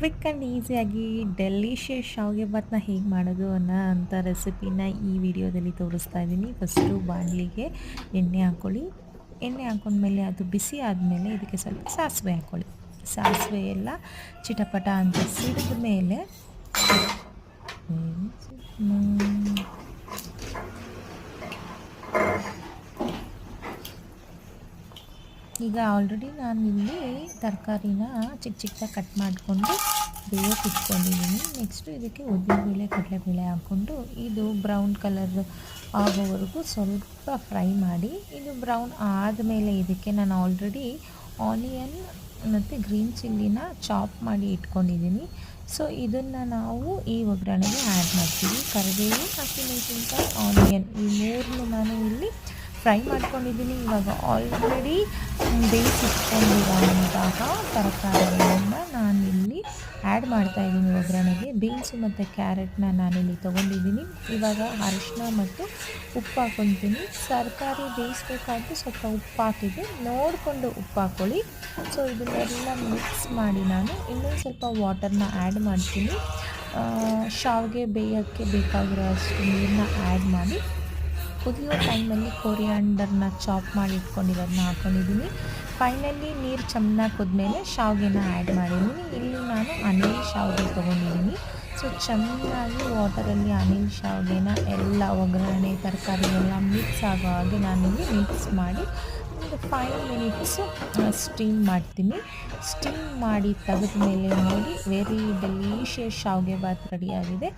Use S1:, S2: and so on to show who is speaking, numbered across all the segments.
S1: Quick and ಈಸಿಯಾಗಿ delicious ಶಾವಿಗೆ ಭಾತ್ನ ಹೇಗೆ ಮಾಡೋದು ಅನ್ನೋ ರೆಸಿಪಿನ ಈ ವಿಡಿಯೋದಲ್ಲಿ ತೋರಿಸ್ತಾ ಇದ್ದೀನಿ. ಫಸ್ಟು ಬಾಣಲಿಗೆ ಎಣ್ಣೆ ಹಾಕ್ಕೊಳ್ಳಿ. ಎಣ್ಣೆ ಹಾಕೊಂಡ್ಮೇಲೆ ಅದು ಬಿಸಿ ಆದಮೇಲೆ ಇದಕ್ಕೆ ಸ್ವಲ್ಪ ಸಾಸಿವೆ ಹಾಕ್ಕೊಳ್ಳಿ. ಸಾಸಿವೆ ಎಲ್ಲ ಚಿಟಪಟ ಅಂತ ಸಿಡಿದ ಮೇಲೆ ಈಗ ಆಲ್ರೆಡಿ ನಾನಿಲ್ಲಿ ತರಕಾರಿನ ಚಿಕ್ಕ ಚಿಕ್ಕದಾಗಿ ಕಟ್ ಮಾಡಿಕೊಂಡು ಬೇಯೋಕೆ ಇಟ್ಕೊಂಡಿದ್ದೀನಿ. ನೆಕ್ಸ್ಟು ಇದಕ್ಕೆ ಉದ್ದಿನಬೇಳೆ ಕಡಲೆಬೇಳೆ ಹಾಕ್ಕೊಂಡು ಇದು ಬ್ರೌನ್ ಕಲರ್ ಆಗೋವರೆಗೂ ಸ್ವಲ್ಪ ಫ್ರೈ ಮಾಡಿ, ಇದು ಬ್ರೌನ್ ಆದಮೇಲೆ ಇದಕ್ಕೆ ನಾನು ಆಲ್ರೆಡಿ ಆನಿಯನ್ ಮತ್ತು ಗ್ರೀನ್ ಚಿಲ್ಲಿನ ಚಾಪ್ ಮಾಡಿ ಇಟ್ಕೊಂಡಿದ್ದೀನಿ. ಸೊ ಇದನ್ನು ನಾವು ಈ ಒಗ್ಗರಣೆಗೆ ಆ್ಯಡ್ ಮಾಡ್ತೀವಿ. ಕರಿಬೇವು, ಹಸಿಮೆಣಸಿನ್ಕಾಯಿ, ಆನಿಯನ್ ಈ ಮೂರನ್ನು ನಾನು ಇಲ್ಲಿ ಫ್ರೈ ಮಾಡ್ಕೊಂಡಿದ್ದೀನಿ. ಇವಾಗ ಆಲ್ರೆಡಿ ಬೇಯಿಸಿಟ್ಕೊಂಡಿರೋಂತಹ ತರಕಾರಿಗಳನ್ನು ನಾನಿಲ್ಲಿ ಆ್ಯಡ್ ಮಾಡ್ತಾಯಿದ್ದೀನಿ ಒಗ್ಗರಣೆಗೆ. ಬೀನ್ಸು ಮತ್ತು ಕ್ಯಾರೆಟ್ನ ನಾನಿಲ್ಲಿ ತೊಗೊಂಡಿದ್ದೀನಿ. ಇವಾಗ ಅರಿಶಿನ ಮತ್ತು ಉಪ್ಪು ಹಾಕ್ಕೊತೀನಿ. ತರಕಾರಿ ಬೇಯಿಸ್ಬೇಕಾದ್ರೆ ಸ್ವಲ್ಪ ಉಪ್ಪು ಹಾಕಿದೆ, ನೋಡಿಕೊಂಡು ಉಪ್ಪು ಹಾಕ್ಕೊಳ್ಳಿ. ಸೊ ಇದನ್ನೆಲ್ಲ ಮಿಕ್ಸ್ ಮಾಡಿ ನಾನು ಇನ್ನೊಂದು ಸ್ವಲ್ಪ ವಾಟರ್ನ ಆ್ಯಡ್ ಮಾಡ್ತೀನಿ. ಶಾವಿಗೆ ಬೇಯೋಕ್ಕೆ ಬೇಕಾಗಿರೋ ಅಷ್ಟು ನೀರನ್ನ ಆ್ಯಡ್ ಮಾಡಿ ಕುದಿಯೋ ಟೈಮಲ್ಲಿ ಕೊರಿಯಾಂಡರ್ನ ಚಾಪ್ ಮಾಡಿ ಇಟ್ಕೊಂಡಿರೋದನ್ನ ಹಾಕ್ಕೊಂಡಿದ್ದೀನಿ. ಫೈನಲಿ ನೀರು ಚೆನ್ನಾಗಿ ಕುದ್ಮೇಲೆ ಶಾವಿಗೆನ ಆ್ಯಡ್ ಮಾಡಿದ್ದೀನಿ. ಇಲ್ಲಿ ನಾನು ಅನಿಲ್ ಶಾವಿಗೆ ತೊಗೊಂಡಿದ್ದೀನಿ. ಸೊ ಚೆನ್ನಾಗಿ ವಾಟರಲ್ಲಿ ಅನಿಲ್ ಶಾವಿಗೆನ ಎಲ್ಲ ಒಗ್ಗರಣೆ ತರಕಾರಿ ಎಲ್ಲ ಮಿಕ್ಸ್ ಆಗೋ ಹಾಗೆ ನಾನಿಲ್ಲಿ ಮಿಕ್ಸ್ ಮಾಡಿ ಒಂದು 5 ಮಿನಿಟ್ಸು ಸ್ಟೀಮ್ ಮಾಡ್ತೀನಿ. ಸ್ಟೀಮ್ ಮಾಡಿ ತೆಗೆದ ಮೇಲೆ ನೋಡಿ ವೆರಿ ಡೆಲಿಷಿಯಸ್ ಶಾವಿಗೆ ಭಾತ್ ರೆಡಿಯಾಗಿದೆ.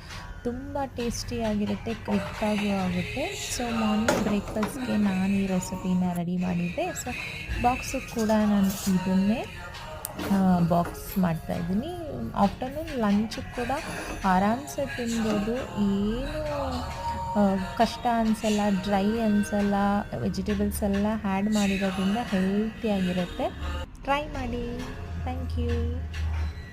S1: ತುಂಬ ಟೇಸ್ಟಿಯಾಗಿರುತ್ತೆ, ಕ್ವಿಕ್ಕಾಗೂ ಆಗುತ್ತೆ. ಸೊ ಮಾರ್ನಿಂಗ್ ಬ್ರೇಕ್ಫಾಸ್ಟ್ಗೆ ನಾನು ಈ ರೆಸಿಪಿನ ರೆಡಿ ಮಾಡಿದ್ದೆ. ಸೊ ಬಾಕ್ಸಿಗೆ ಕೂಡ ನಾನು ಇದನ್ನೇ ಬಾಕ್ಸ್ ಮಾಡ್ತಾಯಿದ್ದೀನಿ. ಆಫ್ಟರ್ನೂನ್ ಲಂಚಿಗೆ ಕೂಡ ಆರಾಮ್ಸೆ ತಿನ್ಬೋದು, ಏನು ಕಷ್ಟ ಅನಿಸಲ್ಲ, ಡ್ರೈ ಅನಿಸಲ್ಲ. ವೆಜಿಟೇಬಲ್ಸ್ ಎಲ್ಲ ಆ್ಯಡ್ ಮಾಡಿರೋದ್ರಿಂದ ಹೆಲ್ತಿಯಾಗಿರುತ್ತೆ. ಟ್ರೈ ಮಾಡಿ. Thank you.